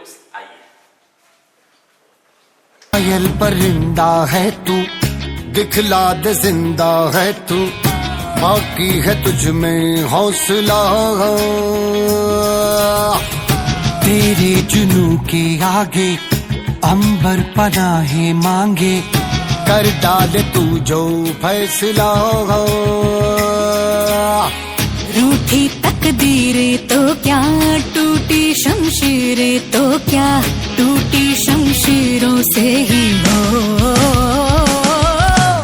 दोस्त आइए। घायल परिंदा है तू, दिखला दे जिंदा है तू, बाकी है तुझ में हौसला। तेरे जुनू के आगे अंबर पनाहे मांगे, कर डाले तू जो फैसला। रूठी तकदीरें तो क्या, टूटी शमशीरें तो क्या, टूटी शमशीरों से ही हो।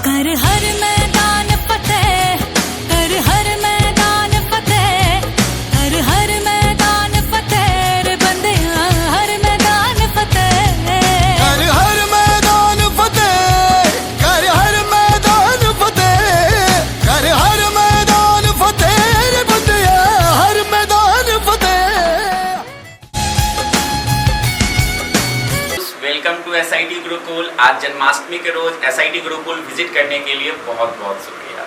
कर हर मैदान फतेह, कर हर मैदान फतेह, कर हर मैदान फतेह रे बंदिया, हर मैदान फतेह। कर हर मैदान फतेह, कर हर मैदान फतेह, कर हर मैदान फतेह रे बंदिया, हर मैदान फतेह। Welcome to SIT Gurukul. आज जन्माष्टमी के रोज एसआईटी गुरुकुल विजिट करने के लिए बहुत बहुत शुक्रिया।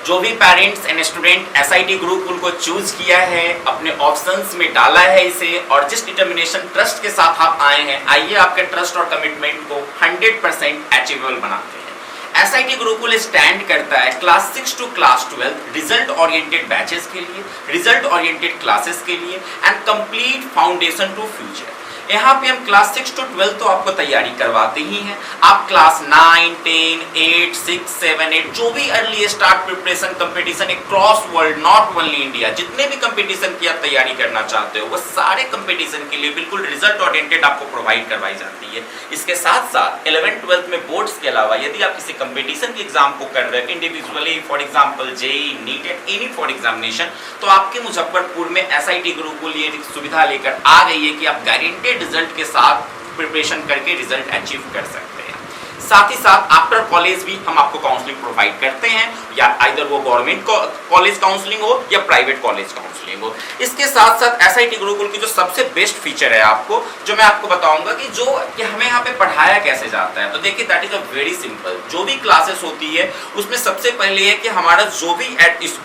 जो भी parents and student SIT Gurukul को चूज किया है, अपने ऑप्शंस में डाला है इसे, और जिस डिटर्मिनेशन ट्रस्ट के साथ आप आए हैं, आइए आपके ट्रस्ट और कमिटमेंट को 100% अचीवेबल बनाते हैं। एसआईटी गुरुकुल स्टैंड करता है class 6 to class 12 result oriented batches के लिए, रिजल्ट ओरिएंटेड क्लासेस के लिए and complete foundation to future. यहाँ पे हम क्लास 6 टू 12 तो आपको तैयारी करवाते ही हैं। आप क्लास 9, 10, 8, 6, 7, 8 जो भी early start preparation competition cross world, not only India, जितने भी कंपटीशन की आप तैयारी करना चाहते हो, वो सारे कंपटीशन के लिए बिल्कुल रिजल्ट ओरिएंटेड आपको प्रोवाइड करवाई जाती है। इसके साथ साथ 11th 12th में बोर्ड्स के अलावा यदि आप किसी कंपटीशन के एग्जाम को कर रहे हो individually, for example JEE, NEET and any for examination, तो आपके मुजफ्फरपुर में एसआईटी गुरुकुल ये सुविधा लेकर आ गई है कि आप गारंटेड रिजल्ट के साथ प्रिपरेशन करके रिजल्ट अचीव कर सकते हैं। साथ ही साथ आफ्टर कॉलेज भी हम आपको काउंसलिंग प्रोवाइड करते हैं, या आइदर वो गवर्नमेंट कॉलेज काउंसलिंग हो या प्राइवेट कॉलेज काउंसलिंग हो। इसके साथ साथ एसआईटी गुरुकुल की जो सबसे बेस्ट फीचर है आपको, जो मैं आपको बताऊंगा कि जो कि हमें यहाँ पे पढ़ाया कैसे जाता है, तो देखिए that is a very simple. जो भी क्लासेस होती है उसमें सबसे पहले है कि हमारा जो भी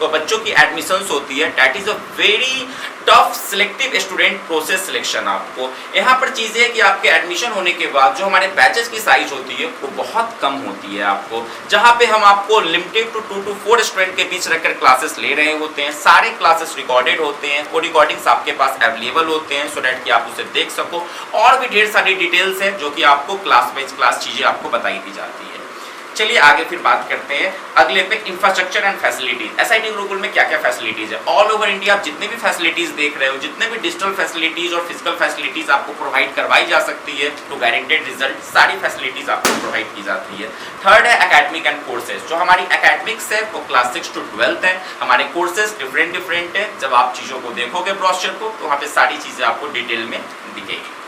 बच्चों की एडमिशंस होती है, that is a very tough selective student process selection. आपको यहाँ पर चीजें है कि आपके एडमिशन होने के बाद जो हमारे बैचेस की साइज होती है वो बहुत कम होती है आपको, जहाँ पे हम आपको लिमिटेड टू 2 to 4 स्टूडेंट के बीच रखकर क्लासेस ले रहे होते हैं। सारे क्लासेस रिकॉर्डेड होते हैं, वो रिकॉर्डिंग्स आपके पास अवेलेबल होते हैं सो दैट कि आप उसे देख सको, और भी ढेर सारी डिटेल्स हैं जो कि आपको क्लास वाइज क्लास चीजें आपको बताई दी जाती है। चलिए आगे फिर बात करते हैं अगले पे, infrastructure and facilities. SIT Gurukul में क्या क्या फैसिलिटीज है? ऑल ओवर इंडिया आप जितने भी फैसिलिटीज देख रहे हो, जितने भी डिजिटल फैसिलिटीज और फिजिकल फैसिलिटीज आपको प्रोवाइड करवाई जा सकती है टू गारंटेड रिजल्ट, सारी फैसिलिटीज आपको प्रोवाइड की जाती है। थर्ड है एकेडमिक एंड कोर्सेज। जो हमारी एकेडमिक्स है वो क्लास 6 to 12 है। हमारे कोर्सेज डिफरेंट है। जब आप चीजों को देखोगे ब्रोशर को, तो वहाँ पे सारी चीजें आपको डिटेल में दिखेगी।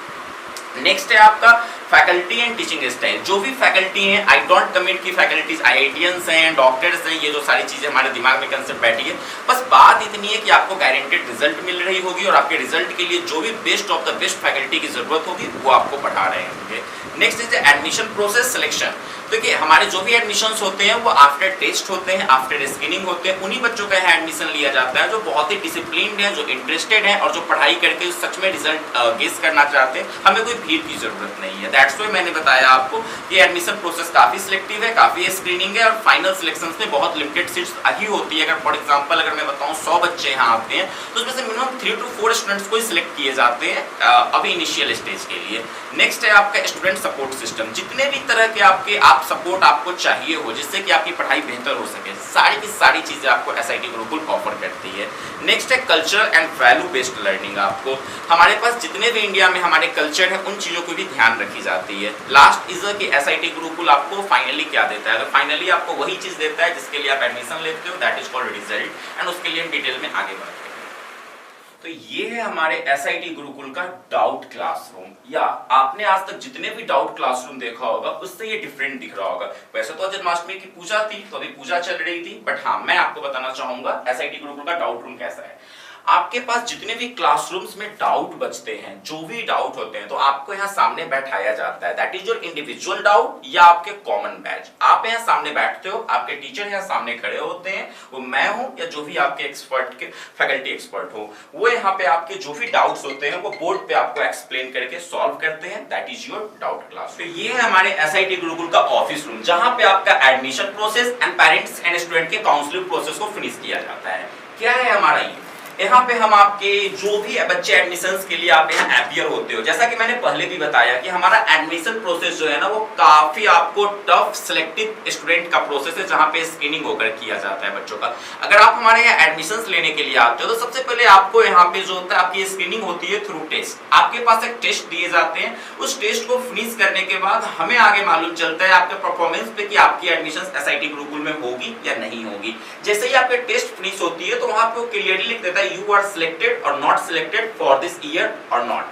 नेक्स्ट है आपका फैकल्टी एंड टीचिंग स्टाइल। जो भी फैकल्टी हैं, आई डोंट कमिट की फैकल्टीज आईआईटीएंस हैं, डॉक्टर्स हैं, ये जो सारी चीजें हमारे दिमाग में कंसेप्ट बैठी है, बस बात इतनी है कि आपको गारंटेड रिजल्ट मिल रही होगी और आपके रिजल्ट के लिए जो भी best of the best faculty की जरूरत होगी वो आपको पढ़ा रहे होंगे। Next is admission process selection. देखिए हमारे जो भी एडमिशंस होते हैं वो आफ्टर टेस्ट होते हैं, आफ्टर स्क्रीनिंग होते हैं। उन्हीं बच्चों का यहाँ एडमिशन लिया जाता है जो बहुत ही डिसिप्लिन्ड है, जो इंटरेस्टेड है और जो पढ़ाई करके सच में रिजल्ट गेस करना चाहते हैं। हमें कोई भीड़ की जरूरत नहीं है। दैट्स व्हाई मैंने बताया आपको कि एडमिशन प्रोसेस काफी सिलेक्टिव है, काफी स्क्रीनिंग है, और फाइनल सिलेक्शन में बहुत लिमिटेड सीट्स ही होती है। अगर फॉर एग्जाम्पल अगर मैं बताऊँ 100 बच्चे यहाँ आते हैं तो उसमें से मिनिमम 3 to 4 स्टूडेंट्स को ही सिलेक्ट किए जाते हैं अभी इनिशियल स्टेज के लिए। नेक्स्ट है आपका स्टूडेंट सपोर्ट सिस्टम। जितने भी तरह के आपके सपोर्ट आपको चाहिए हो जिससे कि आपकी पढ़ाई बेहतर हो सके, सारी की सारी चीजें आपको एसआईटी गुरुकुल ऑफर करती है। नेक्स्ट है culture and value based learning. आपको हमारे पास जितने भी इंडिया में हमारे कल्चर है उन चीजों को भी ध्यान रखी जाती है। लास्ट इज कि एसआईटी गुरुकुल आपको फाइनली क्या देता है? अगर फाइनली आपको वही चीज देता है जिसके लिए आप एडमिशन लेते हो, that is called result, and उसके लिए हम डिटेल में आगे बढ़ते हैं। तो ये है हमारे एसआईटी गुरुकुल का डाउट क्लासरूम, या आपने आज तक जितने भी डाउट क्लासरूम देखा होगा उससे ये डिफरेंट दिख रहा होगा। वैसे तो जन्माष्टमी की पूजा थी तो अभी पूजा चल रही थी, बट हाँ मैं आपको बताना चाहूंगा एसआईटी गुरुकुल का डाउट रूम कैसा है। आपके पास जितने भी क्लासरूम्स में डाउट बचते हैं, जो भी डाउट होते हैं, तो आपको यहाँ सामने बैठाया जाता है। That is your individual doubt या आपके कॉमन बैच। आप यहाँ सामने बैठते हो, आपके टीचर यहाँ सामने खड़े होते हैं, वो मैं हूँ या जो भी आपके एक्सपर्ट के फैकल्टी एक्सपर्ट हो, वो यहाँ पे आपके जो भी डाउट्स होते हैं वो बोर्ड पे आपको एक्सप्लेन करके सॉल्व करते हैं। That is your doubt class. तो ये है हमारे एसआईटी गुरुकुल का ऑफिस रूम, जहां पे आपका admission process and parents and student के काउंसलिंग प्रोसेस को फिनिश किया जाता है। क्या है हमारा ये? यहाँ पे हम आपके जो भी बच्चे एडमिशंस के लिए आप यहाँ अपीयर होते हो, जैसा कि मैंने पहले भी बताया कि हमारा एडमिशन प्रोसेस जो है ना वो काफी आपको टफ सिलेक्टिव स्टूडेंट का प्रोसेस है, जहाँ पे स्क्रीनिंग होकर किया जाता है बच्चों का। अगर आप हमारे यहाँ एडमिशंस लेने के लिए आते हो तो सबसे पहले आपको यहाँ पे जो होता है आपकी स्क्रीनिंग होती है थ्रू टेस्ट। आपके पास एक टेस्ट दिए जाते हैं, उस टेस्ट को फिनिश करने के बाद हमें आगे मालूम चलता है आपके परफॉर्मेंस पे कि आपकी एडमिशन एसआईटी गुरुकुल में होगी या नहीं होगी। जैसे ही आपकी टेस्ट फिनिश होती है तो वहां पे वो क्लियरली लिख देता है you are selected or not selected for this year or not.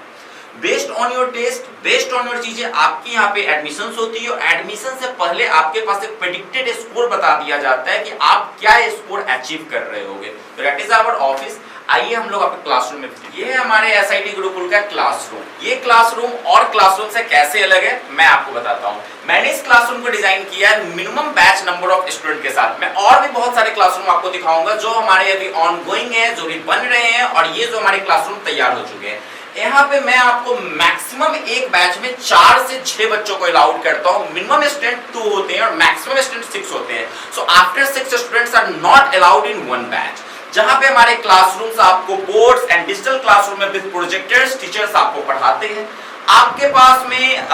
Based on your test, based on your चीजें आपकी यहाँ पे एडमिशंस होती है और एडमिशन से पहले आपके पास एक प्रेडिक्टेड स्कोर बता दिया जाता है कि आप क्या स्कोर अचीव कर रहे होगे। तो दैट इज आवर ऑफिस। आइए हम लोग आपके क्लासरूम में, ये है हमारे एसआईटी गुरुकुल का क्लासरूम। ये क्लासरूम और क्लासरूम से कैसे अलग है मैं आपको बताता हूँ। मैंने इस क्लासरूम को डिजाइन किया है minimum batch number of student के साथ। मैं और भी बहुत सारे क्लासरूम आपको दिखाऊंगा जो हमारे अभी ऑनगोइंग है, जो भी बन रहे हैं, और ये जो हमारे क्लासरूम तैयार हो चुके हैं। यहाँ पे मैं आपको मैक्सिमम एक बैच में 4 से 6 बच्चों को अलाउड करता हूँ। मिनिमम स्टूडेंट 2 होते हैं और मैक्सिमम स्टूडेंट 6 होते हैं। So after 6 students are not allowed in one batch. जहां पे हमारे क्लासरूम्स आपको बोर्ड्स एंड डिजिटल क्लासरूम में विद प्रोजेक्टर्स टीचर्स आपको पढ़ाते हैं। आपके पास में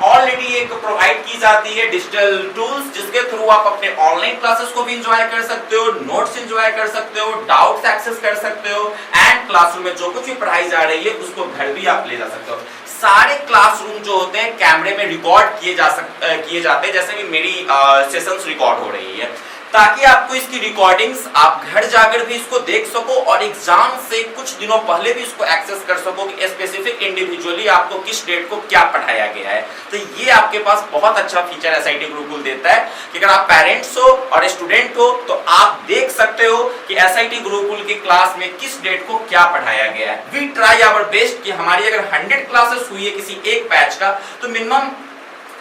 ऑलरेडी एक प्रोवाइड की जाती है डिजिटल टूल्स, जिसके थ्रू आप अपने ऑनलाइन क्लासेस को भी एंजॉय कर सकते हो, नोट्स एंजॉय कर सकते हो, डाउट्स एक्सेस कर सकते हो, एंड क्लासरूम में जो कुछ भी पढ़ाई जा रही है उसको घर भी आप ले जा सकते हो। सारे क्लासरूम जो होते हैं कैमरे में रिकॉर्ड किए जाते हैं, जैसे कि मेरी सेशंस रिकॉर्ड हो रही है, ताकि आपको इसकी रिकॉर्डिंग्स आप घर जाकर भी इसको देख सको और एग्जाम से कुछ दिनों पहले भी इसको एक्सेस कर सको कि स्पेसिफिक इंडिविजुअली आपको किस डेट को क्या पढ़ाया गया है। तो ये आपके पास बहुत अच्छा फीचर एसआईटी गुरुकुल देता है कि अगर आप पेरेंट्स हो और स्टूडेंट हो तो आप देख सकते हो कि एसआईटी गुरुकुल की क्लास में किस डेट को क्या पढ़ाया गया है। वी ट्राई आवर बेस्ट कि हमारी अगर 100 क्लासेस हुई है किसी एक बैच का तो मिनिमम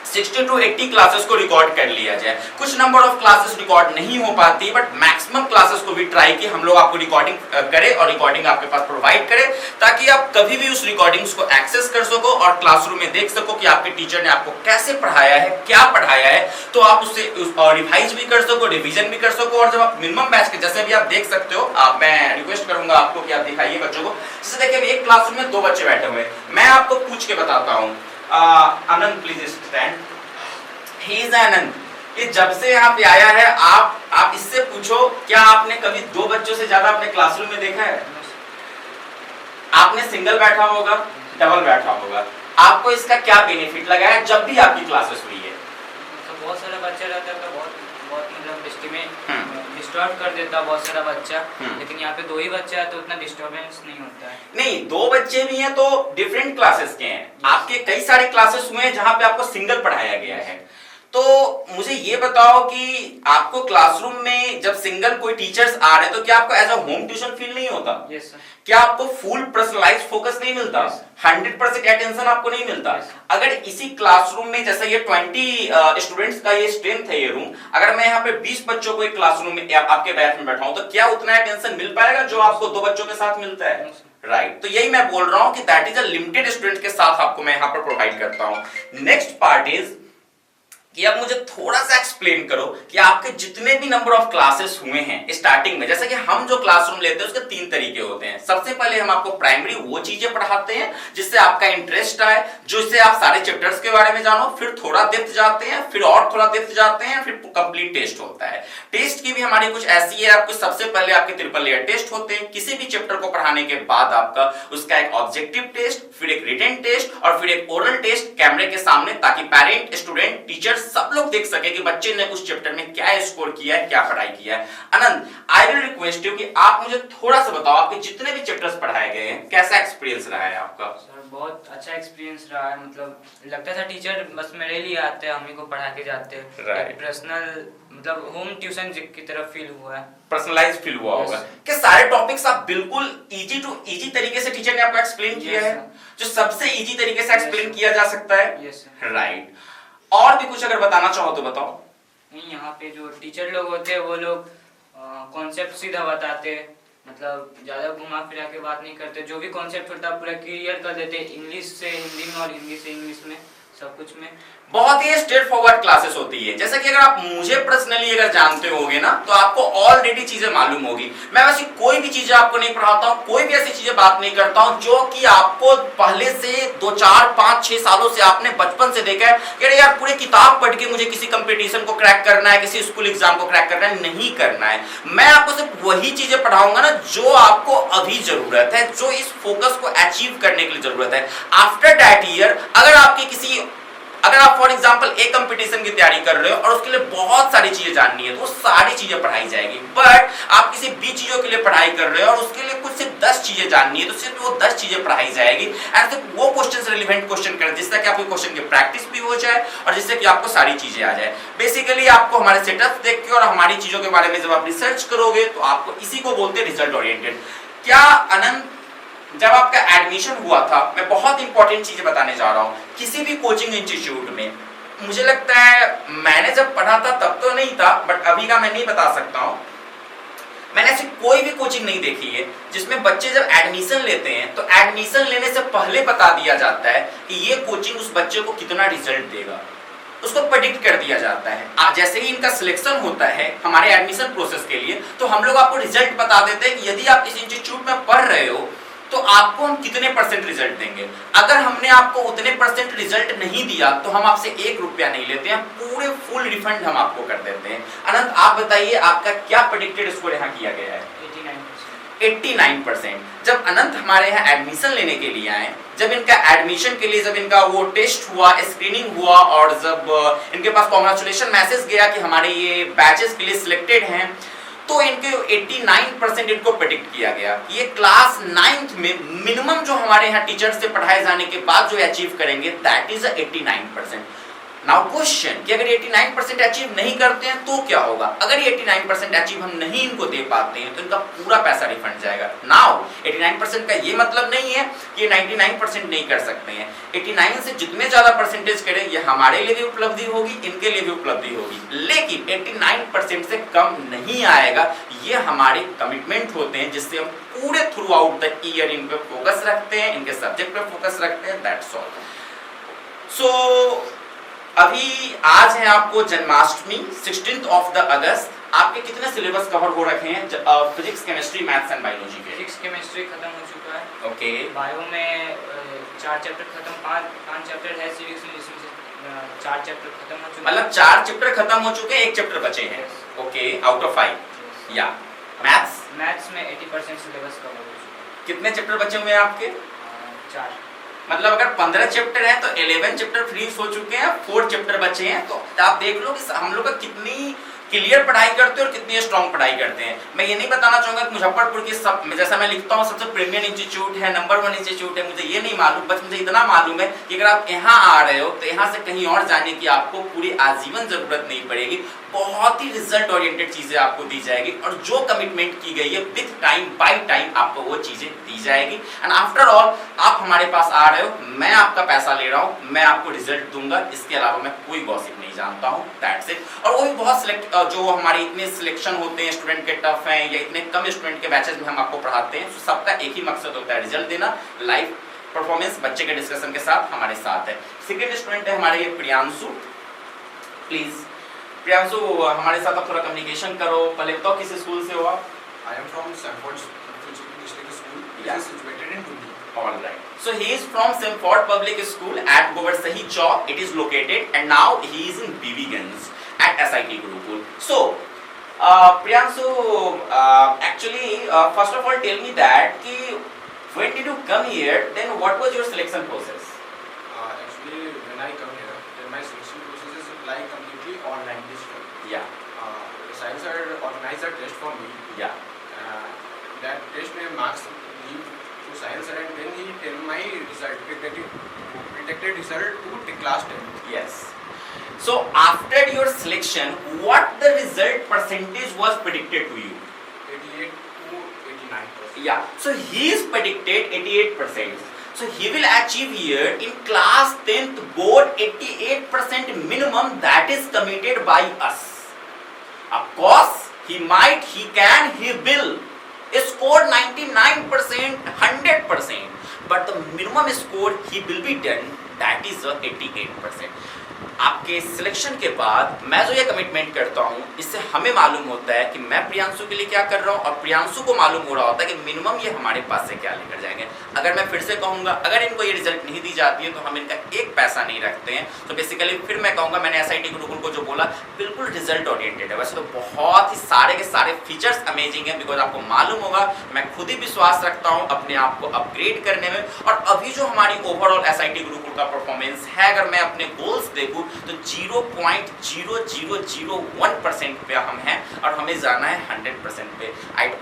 60 to 80 क्लासेस को रिकॉर्ड कर लिया जाए। कुछ नंबर ऑफ क्लासेस रिकॉर्ड नहीं हो पाती, बट मैक्सिमम क्लासेस को भी ट्राई कि हम लोग आपको रिकॉर्डिंग करें और रिकॉर्डिंग आपके पास प्रोवाइड करें, ताकि आप कभी भी उस रिकॉर्डिंग्स को एक्सेस कर सको और क्लासरूम में देख सको कि आपके टीचर ने आपको कैसे पढ़ाया है, क्या पढ़ाया है, तो आप उससे रिवाइज भी कर सको, रिवीजन भी कर सको। और जब आप मिनिमम बैच के जैसे भी आप देख सकते हो, मैं रिक्वेस्ट करूंगा आपको कि आप दिखाइए बच्चों को। जैसे देखिए एक क्लासरूम में 2 बच्चे बैठे हुए हैं, मैं आपको पूछ के बताता हूँ। आनंद प्लीज स्टैंड। ही इज आनंद। ये जब से यहाँ पे आया है आप इससे पूछो क्या आपने कभी 2 बच्चों से ज्यादा अपने क्लासरूम में देखा है? आपने सिंगल बैठा होगा, डबल बैठा होगा। आपको इसका क्या बेनिफिट लगा है जब भी आपकी क्लासेस हुई है? तो बहुत सारा बच्चा रहता है तो बहुत मतलब डिस्टर्ब कर देता है बहुत सारा बच्चा, लेकिन यहाँ पे 2 ही बच्चा है तो उतना डिस्टर्बेंस नहीं होता है। नहीं, 2 बच्चे भी हैं तो डिफरेंट क्लासेस के हैं। आपके कई सारे क्लासेस हुए हैं जहां पे आपको सिंगल पढ़ाया गया है। तो मुझे ये बताओ कि आपको क्लासरूम में जब सिंगल कोई टीचर्स आ रहे हैं तो क्या आपको as a home tuition feel नहीं होता? Yes sir. क्या आपको फुल पर्सनलाइज्ड फोकस नहीं मिलता? 100% अटेंशन आपको नहीं मिलता? अगर इसी क्लासरूम में जैसे ये 20 स्टूडेंट्स का ये स्ट्रेंथ है ये रूम, अगर मैं यहाँ पे 20 बच्चों को एक क्लासरूम में आपके बैच में बैठाऊं तो क्या उतना अटेंशन मिल पाएगा जो आपको 2 बच्चों के साथ मिलता है? राइट। तो यही मैं बोल रहा हूं कि that is a limited student के साथ आपको मैं यहाँ पर प्रोवाइड करता हूं। नेक्स्ट पार्ट इज कि अब मुझे थोड़ा सा एक्सप्लेन करो कि आपके जितने भी नंबर ऑफ क्लासेस हुए हैं स्टार्टिंग में, जैसे कि हम जो क्लासरूम लेते हैं उसके 3 तरीके होते हैं। सबसे पहले हम आपको प्राइमरी वो चीजें पढ़ाते हैं जिससे आपका इंटरेस्ट आए, जिससे आप सारे चैप्टर्स के बारे में जानो, फिर थोड़ा डेप्थ जाते हैं, फिर और थोड़ा डेप्थ जाते हैं, फिर कंप्लीट टेस्ट होता है। टेस्ट की भी हमारी कुछ ऐसी है, आपको सबसे पहले आपके ट्रिपल लेयर टेस्ट होते हैं। किसी भी चैप्टर को पढ़ाने के बाद आपका उसका एक ऑब्जेक्टिव टेस्ट, फिर एक रिटन टेस्ट और फिर एक ओरल टेस्ट कैमरे के सामने, ताकि पेरेंट, स्टूडेंट, टीचर सब लोग देख सके कि बच्चे ने उस चैप्टर में क्या स्कोर किया है, क्या पढ़ाई किया है। आनंद, आई विल रिक्वेस्ट यू कि आप मुझे थोड़ा सा बताओ आपके जितने भी चैप्टर्स पढ़ाए गए हैं कैसा एक्सपीरियंस रहा है आपका? सर बहुत अच्छा अच्छा एक्सपीरियंस रहा है। मतलब लगता था टीचर बस मेरे लिए आते हैं, हम ही को पढ़ा के जाते हैं। Right. पर्सनल मतलब होम ट्यूशन की तरफ फील हुआ है। पर्सनलाइज फील हुआ Yes. होगा कि सारे टॉपिक्स आप बिल्कुल इजी टू इजी तरीके से टीचर ने आपको एक्सप्लेन किया Yes, है, जो सबसे इजी तरीके से एक्सप्लेन Yes, किया जा सकता है। Yes, sir. राइट। और भी कुछ अगर बताना चाहो तो बताओ। नहीं, यहाँ पे जो टीचर लोग होते हैं वो लोग कॉन्सेप्ट सीधा बताते हैं, मतलब ज़्यादा घुमा फिरा के बात नहीं करते। जो भी कॉन्सेप्ट होता है पूरा क्लियर कर देते हैं, इंग्लिश से हिंदी में और हिंदी से इंग्लिश में, सब कुछ में। बहुत ही स्ट्रेट फॉरवर्ड क्लासेस होती है। जैसा कि अगर आप मुझे पर्सनली अगर जानते होगे ना तो आपको ऑलरेडी चीजें मालूम होगी। मैं वैसे कोई भी चीजें आपको नहीं पढ़ाता हूँ, कोई भी ऐसी चीजें बात नहीं करता हूँ जो कि आपको पहले से 2, 4, 5, 6 सालों से आपने बचपन से देखा है कि अरे यार पूरी किताब पढ़ के मुझे किसी कंपटीशन को क्रैक करना है, किसी स्कूल एग्जाम को क्रैक करना है, नहीं करना है। मैं आपको सिर्फ वही चीजें पढ़ाऊंगा ना जो आपको अभी जरूरत है, जो इस फोकस को अचीव करने के लिए जरूरत है। आफ्टर दैट ईयर अगर आप फॉर एग्जांपल एक कंपटीशन की तैयारी कर रहे हो और उसके लिए बहुत सारी चीजें जाननी है तो वो सारी चीजें पढ़ाई जाएगी। बट आप किसी 20 चीजों के लिए पढ़ाई कर रहे हो और उसके लिए कुछ सिर्फ 10 चीजें जाननी है तो सिर्फ वो 10 चीजें पढ़ाई जाएगी। एंड सिर्फ वो क्वेश्चन रिलेवेंट क्वेश्चन करें जिससे कि आपको क्वेश्चन की प्रैक्टिस भी हो जाए और जिससे कि आपको सारी चीजें आ जाए। बेसिकली आपको हमारे सेटअप देख के और हमारी चीजों के बारे में जब आप रिसर्च करोगे तो आपको इसी को बोलते हैं रिजल्ट ओरिएंटेड। क्या अनंत, जब आपका एडमिशन हुआ था, मैं बहुत इंपॉर्टेंट चीजें बताने जा रहा हूं, किसी भी कोचिंग इंस्टीट्यूट में मुझे लगता है मैंने जब पढ़ा था तब तो नहीं था, बट अभी का मैं नहीं बता सकता हूं। मैंने ऐसी कोई भी कोचिंग नहीं देखी है जिसमें बच्चे जब एडमिशन लेते हैं तो एडमिशन लेने से पहले बता दिया जाता है कि ये कोचिंग उस बच्चे को कितना रिजल्ट देगा, उसको प्रेडिक्ट कर दिया जाता है। जैसे ही इनका सिलेक्शन होता है हमारे एडमिशन प्रोसेस के लिए तो हम लोग आपको रिजल्ट बता देते हैं कि यदि आप इस इंस्टीट्यूट में पढ़ रहे हो तो आपको हम कितने % रिजल्ट देंगे। अगर हमने आपको उतने % रिजल्ट नहीं दिया तो हम आपसे 1 रुपया नहीं लेते हैं, पूरे फुल रिफंड हम आपको कर देते हैं। अनंत आप बताइए आपका क्या प्रेडिक्टेड स्कोर यहाँ किया गया है? 89%। जब अनंत हमारे यहाँ एडमिशन लेने के लिए आए, जब इनका एडमिशन के लिए जब इनका वो टेस्ट हुआ, स्क्रीनिंग हुआ और जब इनके पास कांग्रेचुलेशन मैसेज गया कि हमारे ये बैचेस के लिए सिलेक्टेड हैं, तो इनके 89% इनको प्रेडिक्ट किया गया। ये क्लास 9th में मिनिमम जो हमारे यहाँ टीचर से पढ़ाए जाने के बाद जो अचीव करेंगे दैट इज 89%। नाउ क्वेश्चन कि अगर 89% अचीव नहीं करते हैं तो क्या होगा? अगर 89% अचीव हम नहीं इनको दे पाते हैं तो इनका पूरा पैसा रिफंड जाएगा। नाउ 89% का ये मतलब नहीं है कि 99% नहीं कर सकते हैं। 89 से जितने ज्यादा परसेंटेज करें ये हमारे लिए भी उपलब्धि होगी, इनके लिए भी उपलब्धि होगी, लेकिन 89% से कम नहीं आएगा। ये हमारे कमिटमेंट होते हैं जिससे हम पूरे through out the year in पे फोकस रखते हैं, इनके सब्जेक्ट पे फोकस रखते हैं। That's all. सो अभी आज है आपको जन्माष्टमी 16 अगस्त। आपके कितने सिलेबस कवर हो रखे हैं physics, chemistry, maths and biology के? फिजिक्स केमिस्ट्री खत्म हो चुका है। ओके। बायो में 4 चैप्टर खत्म, 5 चैप्टर है सिविक्स में, जिसमें से 4 चैप्टर खत्म हो चुके हैं। मतलब 4 चैप्टर खत्म हो चुके हैं, 1 चैप्टर बचे हैं। Okay, out of 5। या मैथ्स में 80% सिलेबस कवर हो चुका है। कितने चैप्टर बचे हुए हैं आपके? 4। मतलब अगर 15 चैप्टर है तो 11 चैप्टर फ्री हो चुके हैं, 4 चैप्टर बचे हैं। तो आप देख लो कि हम लोग का कितनी क्लियर पढ़ाई करते हैं और कितनी स्ट्रॉन्ग पढ़ाई करते हैं। मैं ये नहीं बताना चाहूंगा कि मुजफ्फरपुर की सब, जैसा मैं लिखता हूँ, सबसे प्रीमियम इंस्टीट्यूट है, नंबर 1 इंस्टीट्यूट है, मुझे ये नहीं मालूम। बस मुझे इतना मालूम है कि अगर आप यहाँ आ रहे हो तो यहाँ से कहीं और जाने की आपको पूरी आजीवन जरूरत नहीं पड़ेगी। बहुत ही रिजल्ट ओरिएंटेड चीजें आपको दी जाएगी और जो कमिटमेंट की गई है विद टाइम बाय टाइम आपको वो चीजें दी जाएगी। एंड आफ्टर ऑल आप हमारे पास आ रहे हो, मैं आपका पैसा ले रहा हूँ, मैं आपको रिजल्ट दूंगा, इसके अलावा मैं कोई गॉसिप नहीं जानता हूँ। That's it. और वो भी बहुत जो हमारे इतने सिलेक्शन होते हैं, स्टूडेंट के टफ हैं या इतने कम स्टूडेंट के बैचेस में हम आपको पढ़ाते हैं, तो सबका एक ही मकसद होता है, रिजल्ट देना, लाइव परफॉर्मेंस बच्चे के डिस्कशन के साथ हमारे साथ है। सेकेंड स्टूडेंट है हमारे प्रियांशु। प्लीज प्रियांशु हमारे साथ आप थोड़ा कम्युनिकेशन करो। पहले बताओ किस स्कूल से हो आप? I am from Sanford District School. Yeah. It is situated in Dundee. All right. So he is from Simford Public School at Govarsahi Chowk. It is located, and now he is in BB-Ganj at SIT Gurukul. So, Priyanshu, actually, first of all, tell me that when did you come here? Then what was your selection process? Actually, when I come here, then my selection process is like completely online this time. Yeah. Science sir organized a test for me. Yeah. That test में marks give to science sir and then he tell my result that result to class 10. Yes. So after your selection, what the result percentage was predicted to you? 88 to 89%. Yeah. So he is predicted 88%. So he will achieve here in class 10th board 88% minimum that is committed by us. Of course, he might, he can, he will score 99%, 100%. But the minimum score he will be done, that is 88%. आपके selection के बाद मैं जो ये commitment करता हूँ, इससे हमें मालूम होता है कि मैं प्रियांशु के लिए क्या कर रहा हूँ और प्रियांशु को मालूम हो रहा होता है कि मिनिमम ये हमारे पास से क्या लेकर जाएंगे। अगर मैं फिर से कहूँगा, अगर इनको ये रिजल्ट नहीं दी जाती है तो हम इनका एक पैसा नहीं रखते हैं। तो बेसिकली फिर मैं कहूँगा, मैंने SIT गुरुकुल को जो बोला बिल्कुल रिजल्ट ओरिएंटेड है। वैसे तो बहुत ही सारे के सारे फीचर्स अमेजिंग है, बिकॉज आपको मालूम होगा मैं खुद ही विश्वास रखता हूँ अपने आप को अपग्रेड करने में। और अभी जो हमारी ओवरऑल SIT गुरुकुल का परफॉर्मेंस है, अगर मैं अपने गोल्स देखूँ तो 0.0001% पे हम हैं और हमें जाना है 100% पे।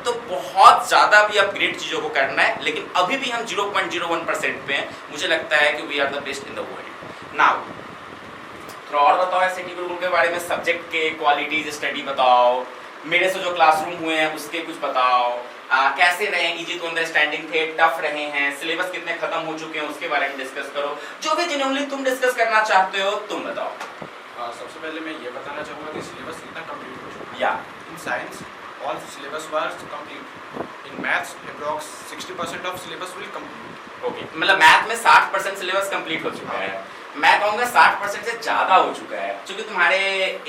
तो बहुत ज़्यादा भी अपग्रेड चीज़ों को करना है, लेकिन अभी भी हम 0.01% पे हैं। मुझे लगता है कि we are the best in the world. Now थोड़ा और बताओ SIT गुरुकुल के बारे में, सब्जेक्ट के क्वालिटीज स्टडी बताओ, मेरे से जो क्लासरूम हुए हैं उसके कुछ बताओ, कैसे रहे, इजी टू अंडरस्टैंडिंग थे, टफ रहे हैं, सिलेबस कितने खत्म हो चुके हैं उसके बारे में डिस्कस करो। जो भी जेन्युइनली तुम डिस्कस करना चाहते हो तुम बताओ। सबसे पहले मैं ये बताना चाहूँगा कि सिलेबस कितना कंप्लीट हो चुका है। या in science all syllabus was complete, in maths approx 60% of syllabus will complete. Okay, मतलब मैथ में 60% सिलेबस कंप्लीट हो चुका है। मैं कहूँगा 60% से ज़्यादा हो चुका है, क्योंकि तुम्हारे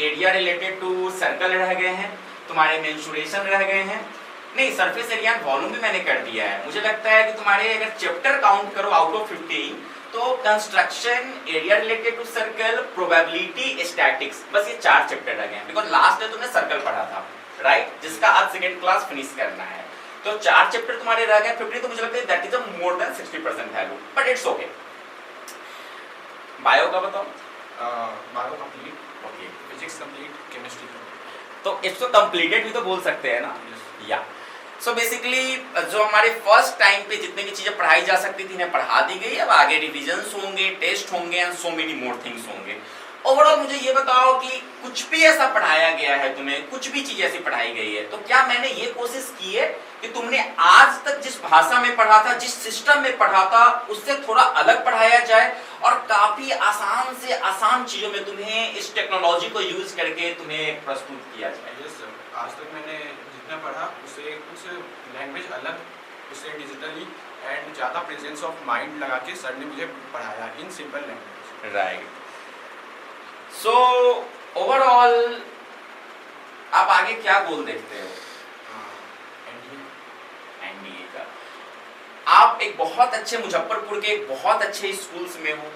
एरिया रिलेटेड टू सर्कल रह गए हैं, तुम्हारे मेंसुरेशन रह गए हैं, नहीं सरफेस एरिया एंड वॉल्यूम भी मैंने कर दिया है। मुझे लगता है कि तुम्हारे अगर चैप्टर काउंट करो आउट ऑफ 15 तो construction, area related to circle, probability, statics, बस ये 4 चैप्टर रह गए हैं। बिकॉज लास्ट डे तुमने सर्कल पढ़ा था, राइट, जिसका आज सेकंड क्लास फिनिश करना है। तो 4 चैप्टर तुम्हारे रह गए। 50 तो मुझे लगता है that is a more than 60% value, but it's okay. Bio का बताओ। Bio complete, okay, physics complete, chemistry complete. तो इसको कंप्लीटेड भी तो बोल सकते हैं ना। या सो बेसिकली जो हमारे फर्स्ट टाइम पे जितने भी चीज़ें पढ़ाई जा सकती थी, इन्हें पढ़ा दी गई। अब आगे रिविजन्स होंगे, टेस्ट होंगे and so many more things होंगे। ओवरऑल मुझे ये बताओ कि कुछ भी ऐसा पढ़ाया गया है तुम्हें, कुछ भी चीज़ ऐसी पढ़ाई गई है, तो क्या मैंने ये कोशिश की है कि तुमने आज तक जिस भाषा में पढ़ा था, जिस सिस्टम में पढ़ा था, उससे थोड़ा अलग पढ़ाया जाए और काफ़ी आसान से आसान चीज़ों में तुम्हें इस टेक्नोलॉजी को यूज़ करके तुम्हें प्रस्तुत किया जाए? यस सर, आज तक मैंने जितना पढ़ा उससे कुछ लैंग्वेज अलग, उससे डिजिटली एंड ज़्यादा प्रेजेंस ऑफ माइंड लगा के सर ने मुझे पढ़ाया in simple language. Right. So overall आप आगे क्या गोल देखते हो? एनडीए का। आप एक बहुत अच्छे मुजफ्फरपुर के एक बहुत अच्छे स्कूल्स में हो,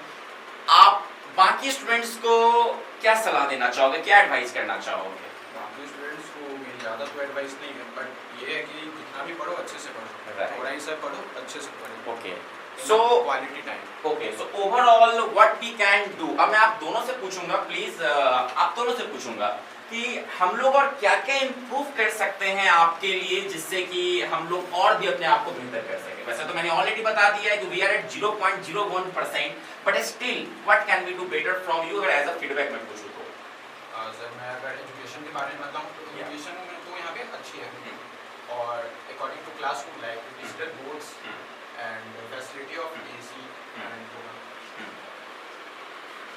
आप बाकी स्टूडेंट्स को क्या सलाह देना चाहोगे, क्या एडवाइस करना चाहोगे? बाकी स्टूडेंट्स को मेरी ज़्यादा तो एडवाइस नहीं है, बट ये है कि जितना भी पढ़ो अच्छे से पढ़ो, थोड़ा ही सब पढ़ो, अच्छे से पढ़ो। Okay, so quality time. Okay, so overall what we can do. अब मैं आप दोनों से पूछूंगा, प्लीज आप दोनों से पूछूंगा कि हम लोग और क्या क्या इम्प्रूव कर सकते हैं आपके लिए, जिससे कि हम लोग और भी अपने आप को बेहतर कर सकें। वैसे तो मैंने ऑलरेडी बता दिया है कि we are at 0.01%, but still what can we do better from you, अगर एज अ फीडबैक मैं पूछूं तो? सर मैं अगर एजुकेशन के बारे में बताऊँ तो एजुकेशन तो यहाँ पे अच्छी है, और according to classroom like digital boards and facility of AC and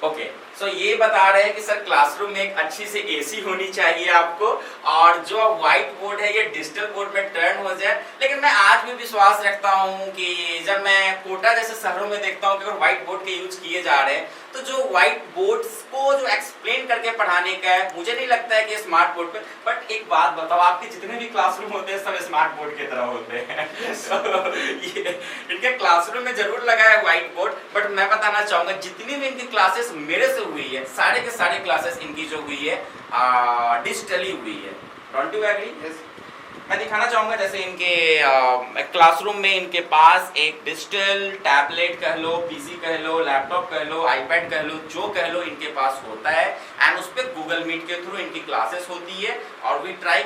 okay, so ये बता रहे हैं कि सर क्लासरूम में एक अच्छी से AC होनी चाहिए आपको, और जो व्हाइट बोर्ड है ये डिजिटल बोर्ड में टर्न हो जाए। लेकिन मैं आज भी विश्वास रखता हूँ कि जब मैं कोटा जैसे शहरों में देखता हूँ कि अगर व्हाइट बोर्ड के यूज किए जा रहे हैं, तो जो व्हाइट बोर्ड्स को जो एक्सप्लेन करके पढ़ाने का है, मुझे नहीं लगता है कि स्मार्ट बोर्ड पे। बट एक बात बताओ, आपके जितने भी क्लासरूम होते हैं सब स्मार्ट बोर्ड की तरह होते हैं। so, ये इनके क्लासरूम में जरूर लगा है व्हाइट बोर्ड, बट मैं बताना चाहूँगा जितनी भी इनकी क्लासेस मेरे से हुई है, सारे के सारे क्लासेस इनकी जो हुई है डिजिटली हुई है। Don't you agree? यस। मैं दिखाना चाहूँगा जैसे इनके क्लासरूम में इनके पास एक डिजिटल टैबलेट कह लो, PC कह लो, लैपटॉप कह लो, आईपैड कह लो, जो कह लो इनके पास होता है, एंड उस पर गूगल मीट के थ्रू इनकी क्लासेस होती है। और वी ट्राई